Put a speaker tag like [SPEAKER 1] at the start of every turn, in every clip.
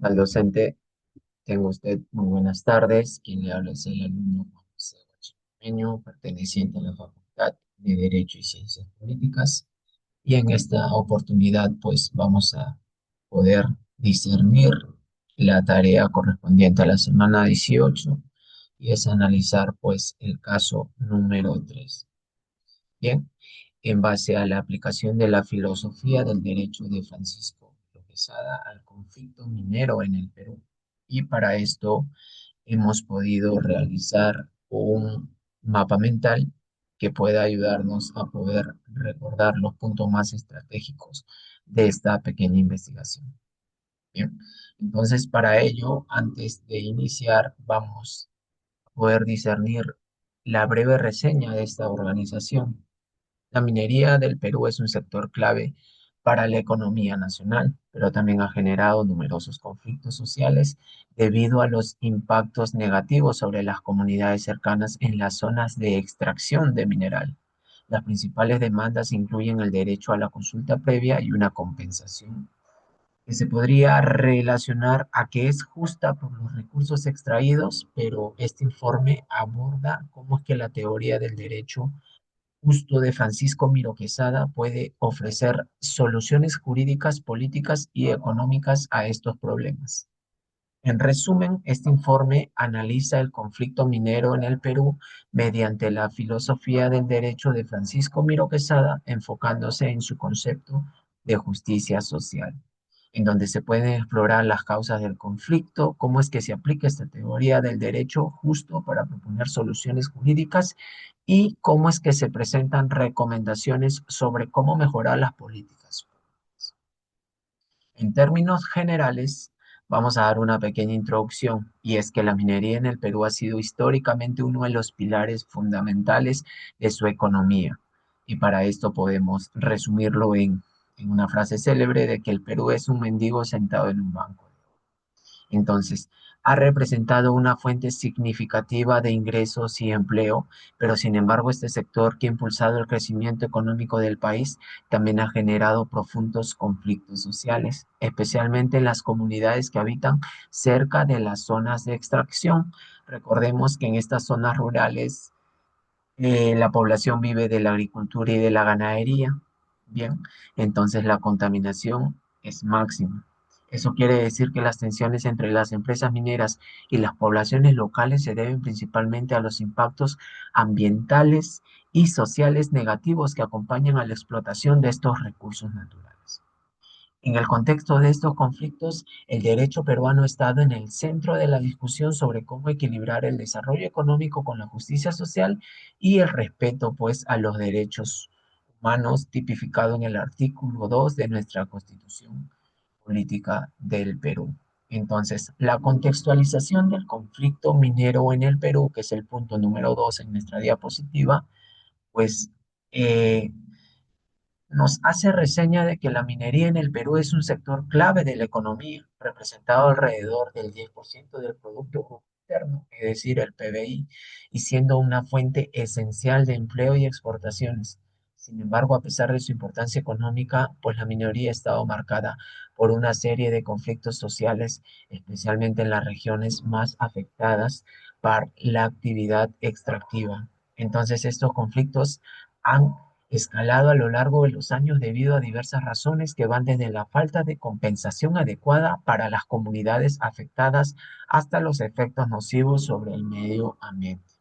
[SPEAKER 1] Al docente, tengo usted muy buenas tardes. Quien le habla es el alumno Juan José Guachimeño, perteneciente a la Facultad de Derecho y Ciencias Políticas. Y en esta oportunidad, pues vamos a poder discernir la tarea correspondiente a la semana 18 y es analizar, pues, el caso número 3. Bien, en base a la aplicación de la filosofía del derecho de Francisco de Quesada al conflicto minero en el Perú. Y para esto hemos podido realizar un mapa mental que pueda ayudarnos a poder recordar los puntos más estratégicos de esta pequeña investigación. Bien, entonces para ello, antes de iniciar, vamos a poder discernir la breve reseña de esta organización. La minería del Perú es un sector clave para la economía nacional, pero también ha generado numerosos conflictos sociales debido a los impactos negativos sobre las comunidades cercanas en las zonas de extracción de mineral. Las principales demandas incluyen el derecho a la consulta previa y una compensación que se podría relacionar a que es justa por los recursos extraídos, pero este informe aborda cómo es que la teoría del derecho justo de Francisco Miro Quesada puede ofrecer soluciones jurídicas, políticas y económicas a estos problemas. En resumen, este informe analiza el conflicto minero en el Perú mediante la filosofía del derecho de Francisco Miro Quesada, enfocándose en su concepto de justicia social, en donde se pueden explorar las causas del conflicto, cómo es que se aplica esta teoría del derecho justo para proponer soluciones jurídicas y cómo es que se presentan recomendaciones sobre cómo mejorar las políticas. En términos generales, vamos a dar una pequeña introducción, y es que la minería en el Perú ha sido históricamente uno de los pilares fundamentales de su economía. Y para esto podemos resumirlo en una frase célebre de que el Perú es un mendigo sentado en un banco. Entonces, ha representado una fuente significativa de ingresos y empleo, pero sin embargo este sector que ha impulsado el crecimiento económico del país también ha generado profundos conflictos sociales, especialmente en las comunidades que habitan cerca de las zonas de extracción. Recordemos que en estas zonas rurales la población vive de la agricultura y de la ganadería. Bien, entonces la contaminación es máxima. Eso quiere decir que las tensiones entre las empresas mineras y las poblaciones locales se deben principalmente a los impactos ambientales y sociales negativos que acompañan a la explotación de estos recursos naturales. En el contexto de estos conflictos, el derecho peruano ha estado en el centro de la discusión sobre cómo equilibrar el desarrollo económico con la justicia social y el respeto, pues, a los derechos humanos tipificado en el artículo 2 de nuestra Constitución Política del Perú. Entonces, la contextualización del conflicto minero en el Perú, que es el punto número 2 en nuestra diapositiva, pues eh, nos hace reseña de que la minería en el Perú es un sector clave de la economía, representado alrededor del 10% del Producto Bruto Interno, es decir, el PBI, y siendo una fuente esencial de empleo y exportaciones. Sin embargo, a pesar de su importancia económica, pues la minería ha estado marcada por una serie de conflictos sociales, especialmente en las regiones más afectadas por la actividad extractiva. Entonces, estos conflictos han escalado a lo largo de los años debido a diversas razones que van desde la falta de compensación adecuada para las comunidades afectadas hasta los efectos nocivos sobre el medio ambiente.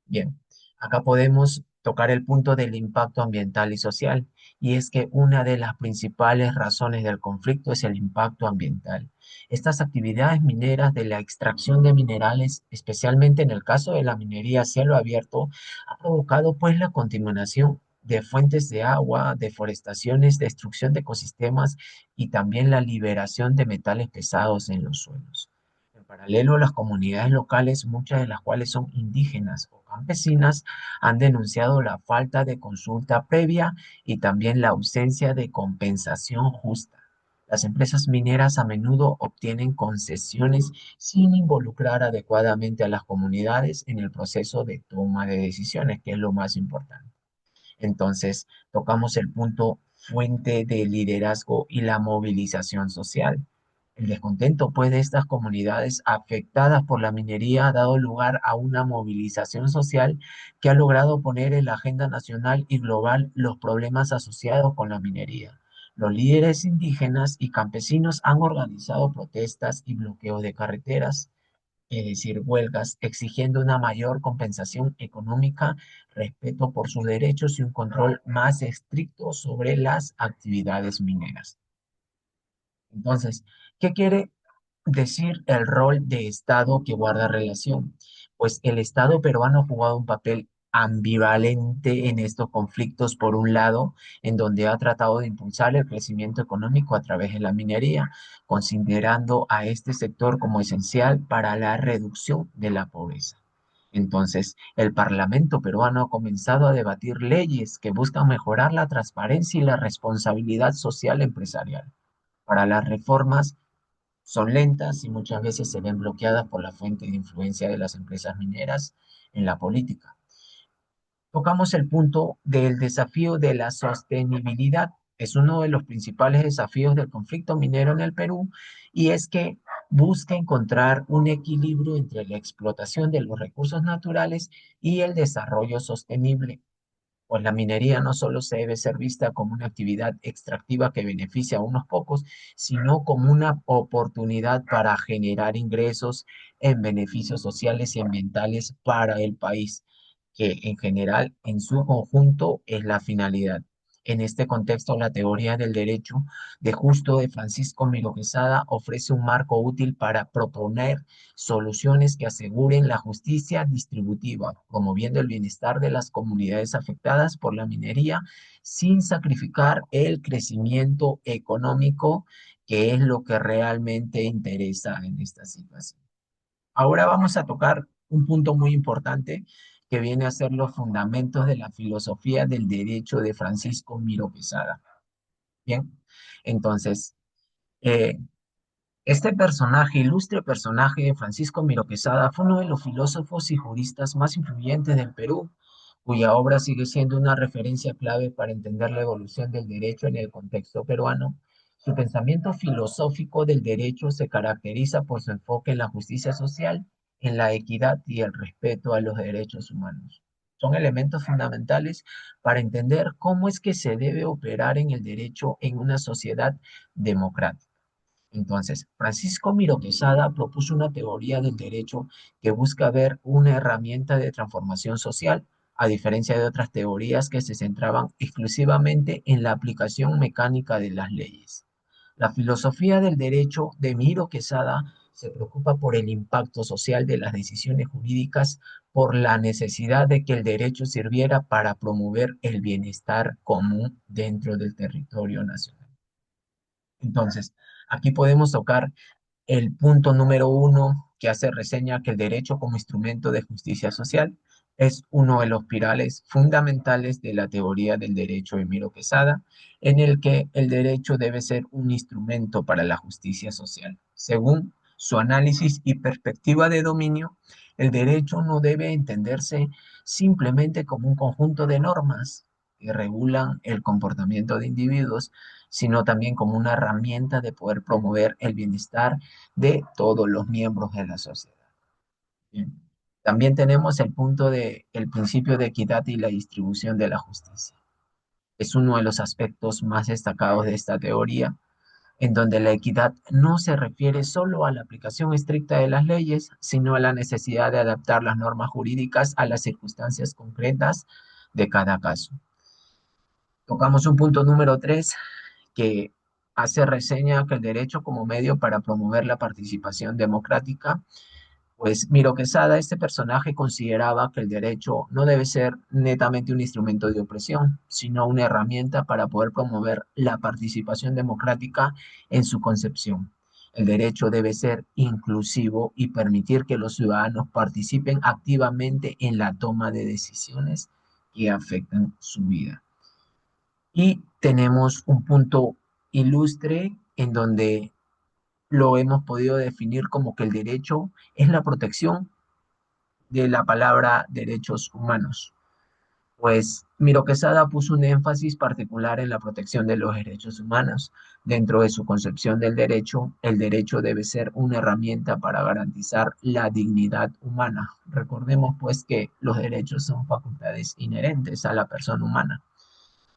[SPEAKER 1] Bien, acá podemos tocar el punto del impacto ambiental y social, y es que una de las principales razones del conflicto es el impacto ambiental. Estas actividades mineras de la extracción de minerales, especialmente en el caso de la minería a cielo abierto, ha provocado pues la contaminación de fuentes de agua, deforestaciones, destrucción de ecosistemas y también la liberación de metales pesados en los suelos. En paralelo, las comunidades locales, muchas de las cuales son indígenas o campesinas, han denunciado la falta de consulta previa y también la ausencia de compensación justa. Las empresas mineras a menudo obtienen concesiones sin involucrar adecuadamente a las comunidades en el proceso de toma de decisiones, que es lo más importante. Entonces, tocamos el punto fuente de liderazgo y la movilización social. El descontento, pues, de estas comunidades afectadas por la minería ha dado lugar a una movilización social que ha logrado poner en la agenda nacional y global los problemas asociados con la minería. Los líderes indígenas y campesinos han organizado protestas y bloqueos de carreteras, es decir, huelgas, exigiendo una mayor compensación económica, respeto por sus derechos y un control más estricto sobre las actividades mineras. Entonces, ¿qué quiere decir el rol de Estado que guarda relación? Pues el Estado peruano ha jugado un papel ambivalente en estos conflictos, por un lado, en donde ha tratado de impulsar el crecimiento económico a través de la minería, considerando a este sector como esencial para la reducción de la pobreza. Entonces, el Parlamento peruano ha comenzado a debatir leyes que buscan mejorar la transparencia y la responsabilidad social empresarial. Para las reformas son lentas y muchas veces se ven bloqueadas por la fuente de influencia de las empresas mineras en la política. Tocamos el punto del desafío de la sostenibilidad. Es uno de los principales desafíos del conflicto minero en el Perú y es que busca encontrar un equilibrio entre la explotación de los recursos naturales y el desarrollo sostenible, pues la minería no solo se debe ser vista como una actividad extractiva que beneficia a unos pocos, sino como una oportunidad para generar ingresos en beneficios sociales y ambientales para el país, que en general, en su conjunto, es la finalidad. En este contexto, la teoría del derecho de justo de Francisco Miro Quesada ofrece un marco útil para proponer soluciones que aseguren la justicia distributiva, promoviendo el bienestar de las comunidades afectadas por la minería sin sacrificar el crecimiento económico, que es lo que realmente interesa en esta situación. Ahora vamos a tocar un punto muy importante que viene a ser los fundamentos de la filosofía del derecho de Francisco Miro Quesada. Bien, entonces, eh, este personaje, ilustre personaje de Francisco Miro Quesada, fue uno de los filósofos y juristas más influyentes del Perú, cuya obra sigue siendo una referencia clave para entender la evolución del derecho en el contexto peruano. Su pensamiento filosófico del derecho se caracteriza por su enfoque en la justicia social, en la equidad y el respeto a los derechos humanos. Son elementos fundamentales para entender cómo es que se debe operar en el derecho en una sociedad democrática. Entonces, Francisco Miro Quesada propuso una teoría del derecho que busca ver una herramienta de transformación social, a diferencia de otras teorías que se centraban exclusivamente en la aplicación mecánica de las leyes. La filosofía del derecho de Miro Quesada se preocupa por el impacto social de las decisiones jurídicas, por la necesidad de que el derecho sirviera para promover el bienestar común dentro del territorio nacional. Entonces, aquí podemos tocar el punto número uno que hace reseña que el derecho como instrumento de justicia social es uno de los pilares fundamentales de la teoría del derecho de Miro Quesada, en el que el derecho debe ser un instrumento para la justicia social. Según su análisis y perspectiva de dominio, el derecho no debe entenderse simplemente como un conjunto de normas que regulan el comportamiento de individuos, sino también como una herramienta de poder promover el bienestar de todos los miembros de la sociedad. Bien. También tenemos el punto de el principio de equidad y la distribución de la justicia. Es uno de los aspectos más destacados de esta teoría, en donde la equidad no se refiere solo a la aplicación estricta de las leyes, sino a la necesidad de adaptar las normas jurídicas a las circunstancias concretas de cada caso. Tocamos un punto número 3 que hace reseña que el derecho como medio para promover la participación democrática. Pues Miro Quesada, este personaje consideraba que el derecho no debe ser netamente un instrumento de opresión, sino una herramienta para poder promover la participación democrática en su concepción. El derecho debe ser inclusivo y permitir que los ciudadanos participen activamente en la toma de decisiones que afectan su vida. Y tenemos un punto ilustre en donde lo hemos podido definir como que el derecho es la protección de la palabra derechos humanos. Pues Miro Quesada puso un énfasis particular en la protección de los derechos humanos. Dentro de su concepción del derecho, el derecho debe ser una herramienta para garantizar la dignidad humana. Recordemos pues que los derechos son facultades inherentes a la persona humana,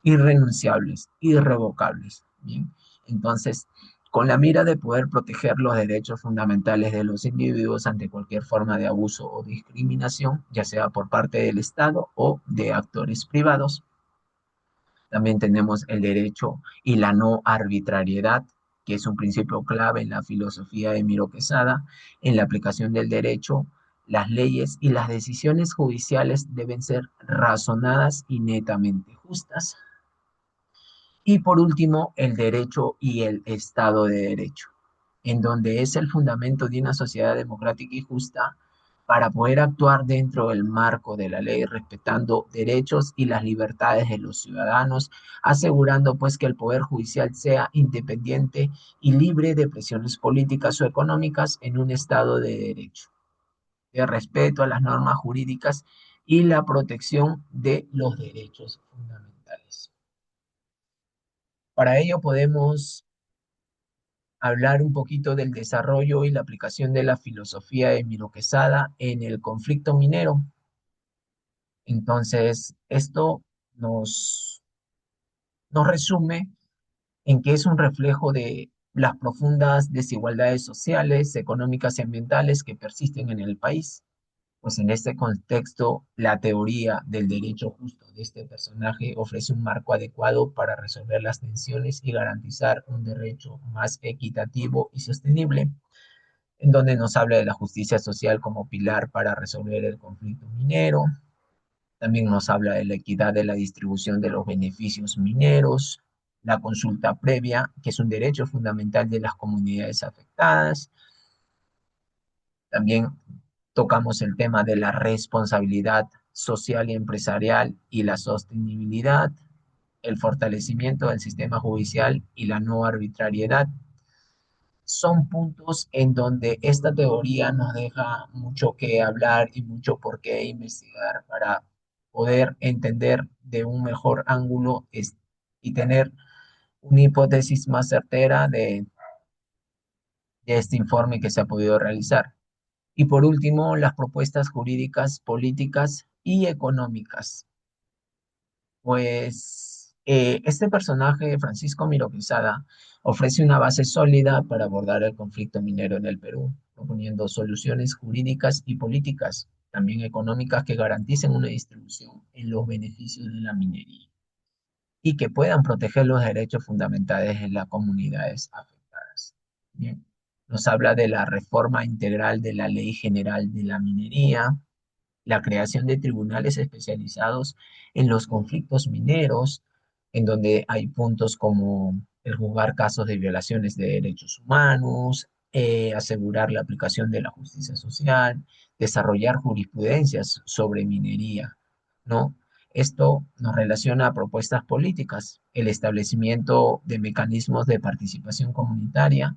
[SPEAKER 1] irrenunciables, irrevocables. Bien, entonces, con la mira de poder proteger los derechos fundamentales de los individuos ante cualquier forma de abuso o discriminación, ya sea por parte del Estado o de actores privados. También tenemos el derecho y la no arbitrariedad, que es un principio clave en la filosofía de Miro Quesada. En la aplicación del derecho, las leyes y las decisiones judiciales deben ser razonadas y netamente justas. Y por último, el derecho y el Estado de Derecho, en donde es el fundamento de una sociedad democrática y justa para poder actuar dentro del marco de la ley, respetando derechos y las libertades de los ciudadanos, asegurando pues que el poder judicial sea independiente y libre de presiones políticas o económicas en un Estado de derecho, de respeto a las normas jurídicas y la protección de los derechos fundamentales. Para ello podemos hablar un poquito del desarrollo y la aplicación de la filosofía de Miro Quesada en el conflicto minero. Entonces, esto nos, nos resume en que es un reflejo de las profundas desigualdades sociales, económicas y ambientales que persisten en el país. Pues en este contexto, la teoría del derecho justo de este personaje ofrece un marco adecuado para resolver las tensiones y garantizar un derecho más equitativo y sostenible, en donde nos habla de la justicia social como pilar para resolver el conflicto minero. También nos habla de la equidad de la distribución de los beneficios mineros, la consulta previa, que es un derecho fundamental de las comunidades afectadas. También tocamos el tema de la responsabilidad social y empresarial y la sostenibilidad, el fortalecimiento del sistema judicial y la no arbitrariedad. Son puntos en donde esta teoría nos deja mucho que hablar y mucho por qué investigar para poder entender de un mejor ángulo y tener una hipótesis más certera de este informe que se ha podido realizar. Y por último, las propuestas jurídicas, políticas y económicas. Este personaje, Francisco Miro Quesada, ofrece una base sólida para abordar el conflicto minero en el Perú, proponiendo soluciones jurídicas y políticas, también económicas, que garanticen una distribución en los beneficios de la minería y que puedan proteger los derechos fundamentales de las comunidades afectadas. Bien, nos habla de la reforma integral de la Ley General de la Minería, la creación de tribunales especializados en los conflictos mineros, en donde hay puntos como el juzgar casos de violaciones de derechos humanos, asegurar la aplicación de la justicia social, desarrollar jurisprudencias sobre minería, ¿no? Esto nos relaciona a propuestas políticas, el establecimiento de mecanismos de participación comunitaria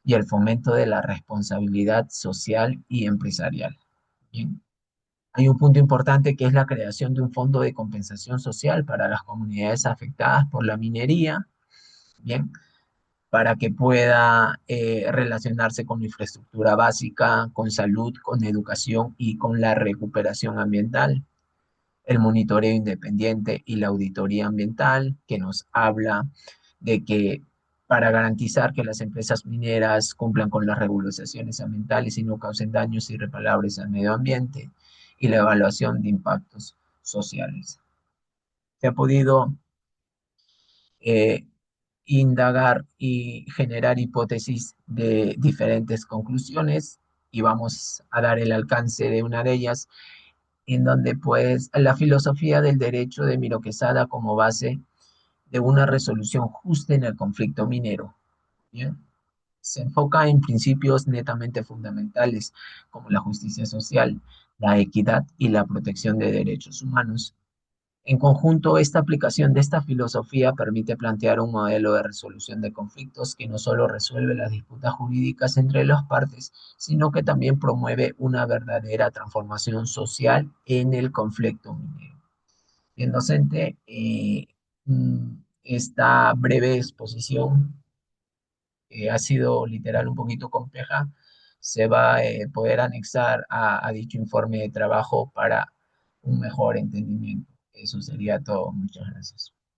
[SPEAKER 1] y el fomento de la responsabilidad social y empresarial. Bien. Hay un punto importante que es la creación de un fondo de compensación social para las comunidades afectadas por la minería, bien, para que pueda relacionarse con infraestructura básica, con salud, con educación y con la recuperación ambiental. El monitoreo independiente y la auditoría ambiental, que nos habla de que para garantizar que las empresas mineras cumplan con las regulaciones ambientales y no causen daños irreparables al medio ambiente, y la evaluación de impactos sociales. Se ha podido eh, indagar y generar hipótesis de diferentes conclusiones y vamos a dar el alcance de una de ellas, en donde pues la filosofía del derecho de Miro Quesada como base de una resolución justa en el conflicto minero. ¿Bien? Se enfoca en principios netamente fundamentales como la justicia social, la equidad y la protección de derechos humanos. En conjunto, esta aplicación de esta filosofía permite plantear un modelo de resolución de conflictos que no solo resuelve las disputas jurídicas entre las partes, sino que también promueve una verdadera transformación social en el conflicto minero. Bien, docente, esta breve exposición ha sido literal un poquito compleja. Se va a poder anexar a dicho informe de trabajo para un mejor entendimiento. Eso sería todo. Muchas gracias.